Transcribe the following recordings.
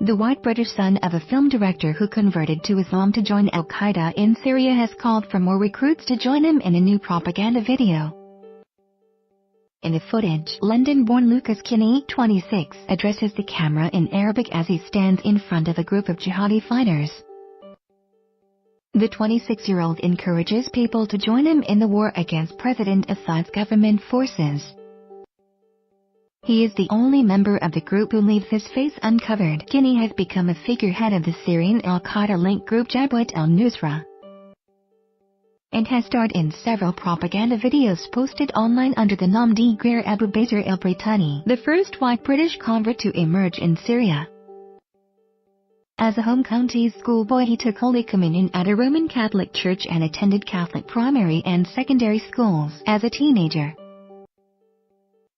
The white British son of a film director who converted to Islam to join al-Qaeda in Syria has called for more recruits to join him in a new propaganda video. In the footage, London-born Lucas Kinney, 26, addresses the camera in Arabic as he stands in front of a group of jihadi fighters. The 26-year-old encourages people to join him in the war against President Assad's government forces. He is the only member of the group who leaves his face uncovered. Kinney has become a figurehead of the Syrian al-Qaeda-linked group Jabhat al-Nusra, and has starred in several propaganda videos posted online under the nom de guerre Abu Bakr al-Britani, the first white British convert to emerge in Syria. As a home counties schoolboy, he took Holy Communion at a Roman Catholic church and attended Catholic primary and secondary schools as a teenager.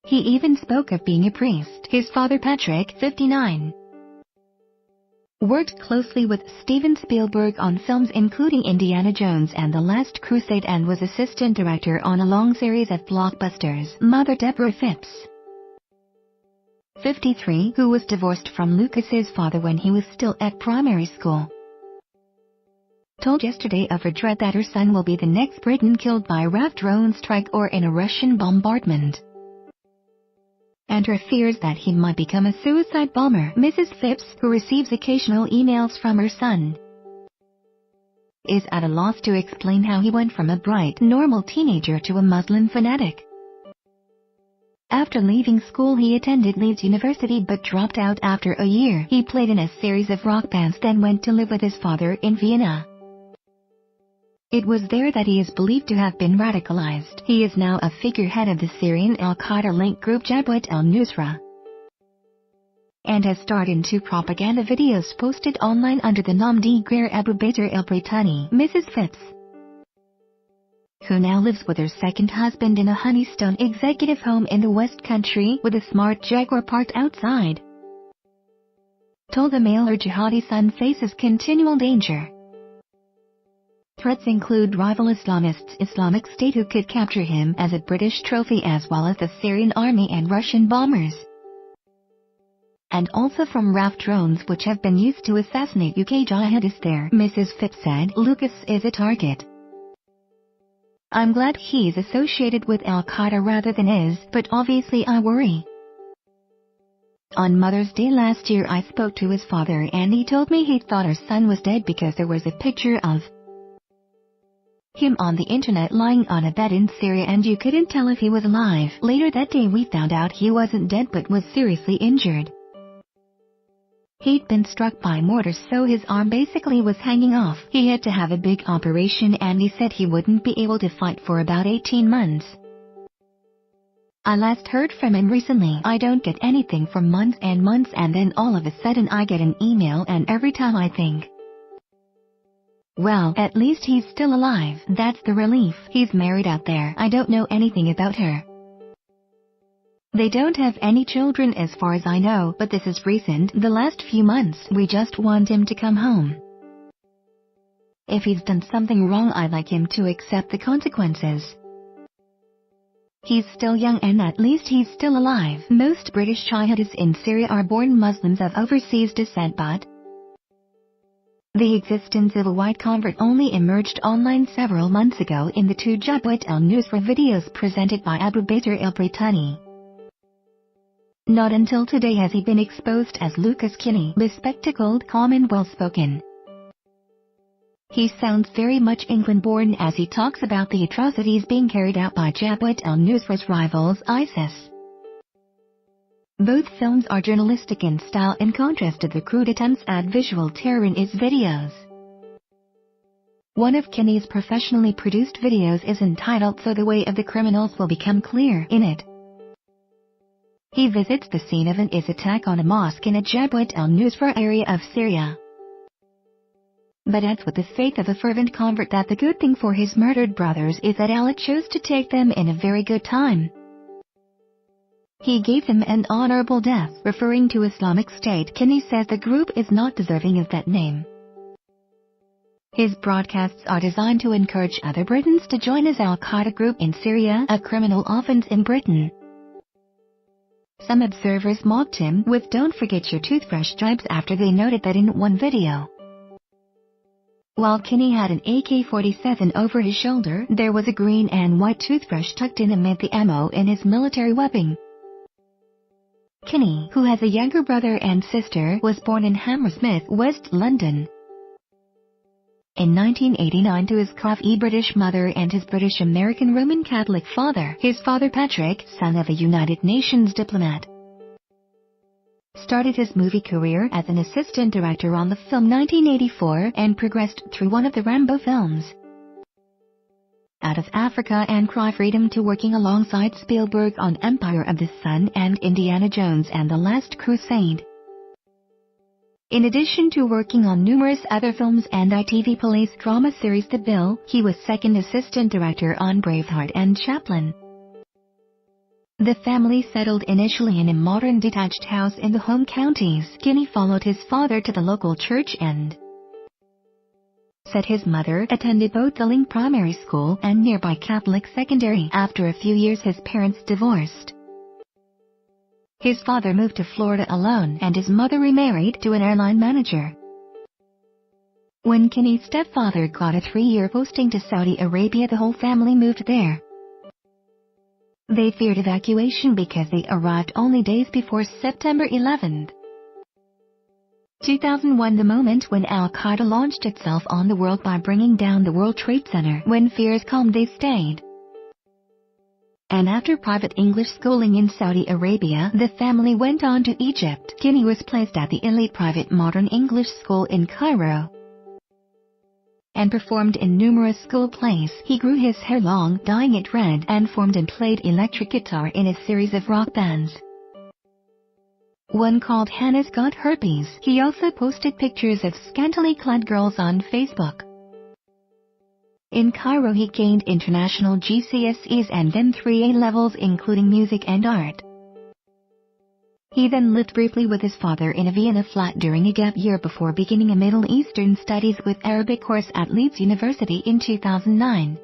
He even spoke of being a priest. His father, Patrick, 59, worked closely with Steven Spielberg on films including Indiana Jones and The Last Crusade and was assistant director on a long series of blockbusters. Mother Deborah Phipps, 53, who was divorced from Lucas's father when he was still at primary school, told yesterday of her dread that her son will be the next Briton killed by a RAF drone strike or in a Russian bombardment, and her fears that he might become a suicide bomber. Mrs. Phipps, who receives occasional emails from her son, is at a loss to explain how he went from a bright, normal teenager to a Muslim fanatic. After leaving school, he attended Leeds University but dropped out after a year. He played in a series of rock bands, then went to live with his father in Vienna. It was there that he is believed to have been radicalized. He is now a figurehead of the Syrian al-Qaeda-linked group Jabhat al-Nusra, and has starred in 2 propaganda videos posted online under the nom de guerre Abu Bakr al-Britani. Mrs. Phipps, who now lives with her second husband in a Honeystone executive home in the West Country with a smart Jaguar parked outside, told the mail her jihadi son faces continual danger. Threats include rival Islamists Islamic State, who could capture him as a British trophy, as well as the Syrian army and Russian bombers, and also from RAF drones which have been used to assassinate UK jihadists there. Mrs. Phipps said, "Lucas is a target. I'm glad he's associated with al-Qaeda rather than is, but obviously I worry. On Mother's Day last year I spoke to his father and he told me he thought our son was dead because there was a picture of him on the internet lying on a bed in Syria and you couldn't tell if he was alive. Later that day we found out he wasn't dead but was seriously injured. He'd been struck by mortars, so his arm basically was hanging off. He had to have a big operation and he said he wouldn't be able to fight for about 18 months. I last heard from him recently. I don't get anything for months and months, and then all of a sudden I get an email, and every time I think, well, at least he's still alive. That's the relief. He's married out there. I don't know anything about her. They don't have any children as far as I know, but this is recent, the last few months. We just want him to come home. If he's done something wrong, I'd like him to accept the consequences. He's still young and at least he's still alive." Most British jihadists in Syria are born Muslims of overseas descent, but the existence of a white convert only emerged online several months ago in the 2 Jabhat al-Nusra videos presented by Abu Bakr al-Britani. Not until today has he been exposed as Lucas Kinney, bespectacled, calm and well-spoken. He sounds very much England-born as he talks about the atrocities being carried out by Jabhat al-Nusra's rivals ISIS. Both films are journalistic in style in contrast to the crude attempts at visual terror in his videos. One of Kinney's professionally produced videos is entitled "So the Way of the Criminals Will Become Clear." In it, he visits the scene of an IS attack on a mosque in a Jabhat al-Nusra area of Syria, but adds with the faith of a fervent convert that the good thing for his murdered brothers is that Allah chose to take them in a very good time. He gave them an honorable death. Referring to Islamic State, Kinney says the group is not deserving of that name. His broadcasts are designed to encourage other Britons to join his al-Qaeda group in Syria, a criminal offense in Britain. Some observers mocked him with "Don't forget your toothbrush" jibes after they noted that in one video, while Kinney had an AK-47 over his shoulder, there was a green and white toothbrush tucked in amid the ammo in his military weapon. Kinney, who has a younger brother and sister, was born in Hammersmith, West London, in 1989 to his Coffee British mother and his British-American Roman Catholic father. His father, Patrick, son of a United Nations diplomat, started his movie career as an assistant director on the film 1984 and progressed through one of the Rambo films, Out of Africa and Cry Freedom, to working alongside Spielberg on Empire of the Sun and Indiana Jones and the Last Crusade. In addition to working on numerous other films and ITV police drama series The Bill, he was second assistant director on Braveheart and Chaplin. The family settled initially in a modern detached house in the home counties. Kinney followed his father to the local church and said his mother attended both the Ling Primary School and nearby Catholic Secondary. After a few years, his parents divorced. His father moved to Florida alone, and his mother remarried to an airline manager. When Kinney's stepfather got a 3-year posting to Saudi Arabia, the whole family moved there. They feared evacuation because they arrived only days before September 11, 2001, the moment when al-Qaeda launched itself on the world by bringing down the World Trade Center. When fears calmed, they stayed. And after private English schooling in Saudi Arabia, the family went on to Egypt. Kinney was placed at the elite private modern English school in Cairo and performed in numerous school plays. He grew his hair long, dyeing it red, and formed and played electric guitar in a series of rock bands, one called Hannah's Got Herpes. He also posted pictures of scantily clad girls on Facebook. In Cairo, he gained international GCSEs and then 3 A-levels, including music and art. He then lived briefly with his father in a Vienna flat during a gap year before beginning a Middle Eastern Studies with Arabic course at Leeds University in 2009.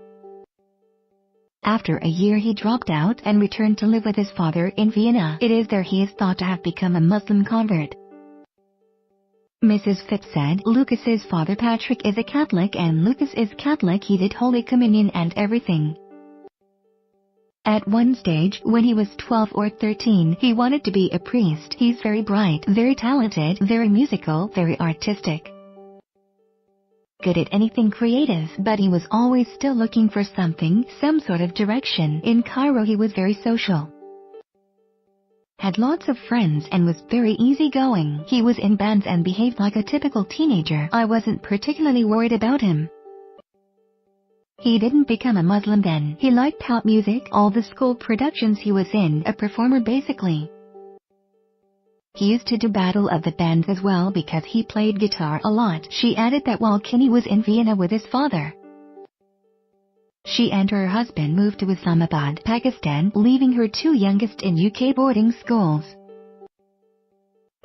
After a year, he dropped out and returned to live with his father in Vienna. It is there he is thought to have become a Muslim convert. Mrs. Phipps said, "Lucas's father Patrick is a Catholic and Lucas is Catholic. He did Holy Communion and everything. At one stage, when he was 12 or 13, he wanted to be a priest. He's very bright, very talented, very musical, very artistic, good at anything creative, but he was always still looking for something, some sort of direction. In Cairo, he was very social, had lots of friends, and was very easygoing. He was in bands and behaved like a typical teenager. I wasn't particularly worried about him. He didn't become a Muslim then. He liked pop music, all the school productions he was in, a performer basically. He used to do Battle of the Bands as well because he played guitar a lot." She added that while Kinney was in Vienna with his father, she and her husband moved to Islamabad, Pakistan, leaving her 2 youngest in UK boarding schools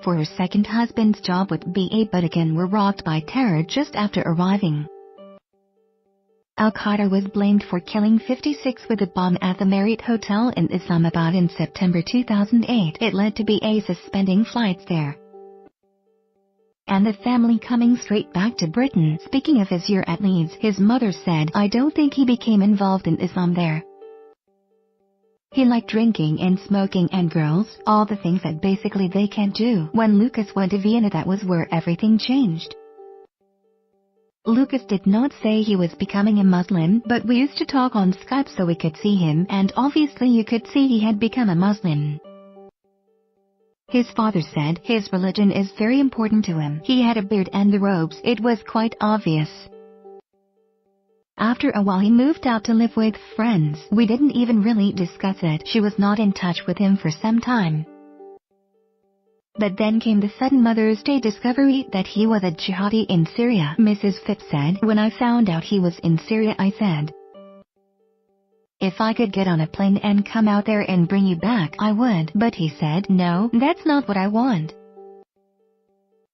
for her second husband's job with BA, but again were rocked by terror just after arriving. Al-Qaeda was blamed for killing 56 with a bomb at the Marriott Hotel in Islamabad in September 2008. It led to BA suspending flights there and the family coming straight back to Britain. Speaking of his year at Leeds, his mother said, "I don't think he became involved in Islam there. He liked drinking and smoking and girls, all the things that basically they can't do." When Lucas went to Vienna, that was where everything changed. Lucas did not say he was becoming a Muslim, but we used to talk on Skype so we could see him, and obviously you could see he had become a Muslim. His father said his religion is very important to him. He had a beard and the robes. It was quite obvious. After a while, he moved out to live with friends. We didn't even really discuss it. She was not in touch with him for some time. But then came the sudden Mother's Day discovery that he was a jihadi in Syria. Mrs. Phipps said, "When I found out he was in Syria, I said, if I could get on a plane and come out there and bring you back, I would. But he said, no, that's not what I want.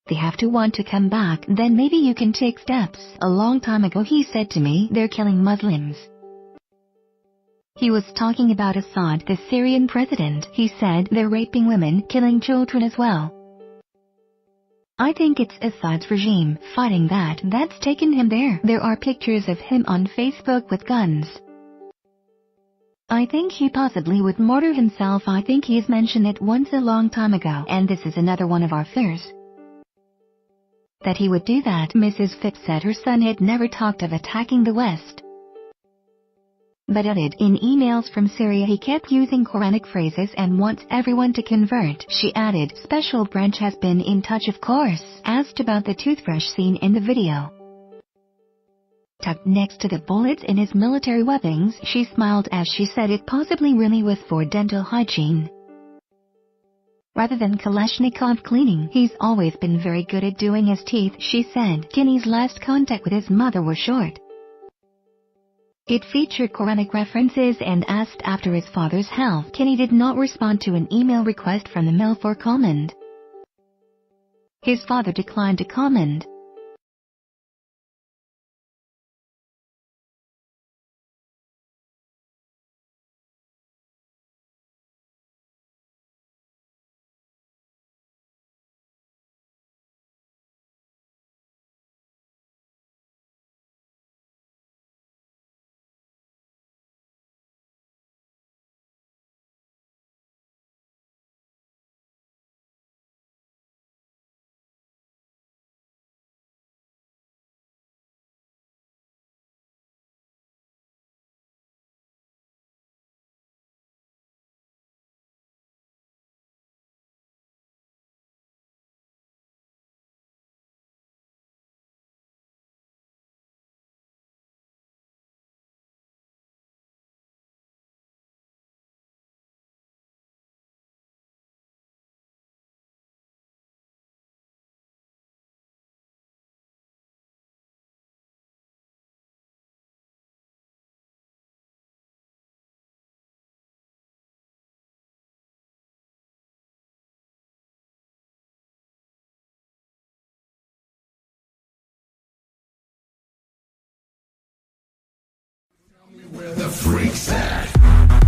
They have to want to come back, then maybe you can take steps." A long time ago he said to me, "They're killing Muslims. He was talking about Assad, the Syrian president. He said they're raping women, killing children as well. I think it's Assad's regime fighting that's taken him there. There are pictures of him on Facebook with guns. I think he possibly would murder himself. I think he's mentioned it once a long time ago, and this is another one of our fears. That he would do that. Mrs. Phipps said her son had never talked of attacking the West, but added, in emails from Syria he kept using Quranic phrases and wants everyone to convert. She added, Special Branch has been in touch of course. Asked about the toothbrush seen in the video tucked next to the bullets in his military weapons, she smiled as she said it possibly really was for dental hygiene rather than Kalashnikov cleaning. He's always been very good at doing his teeth, she said. Kinney's last contact with his mother was short. It featured Quranic references and asked after his father's health. Kinney did not respond to an email request from the mill for comment. His father declined to comment. Where the freaks at?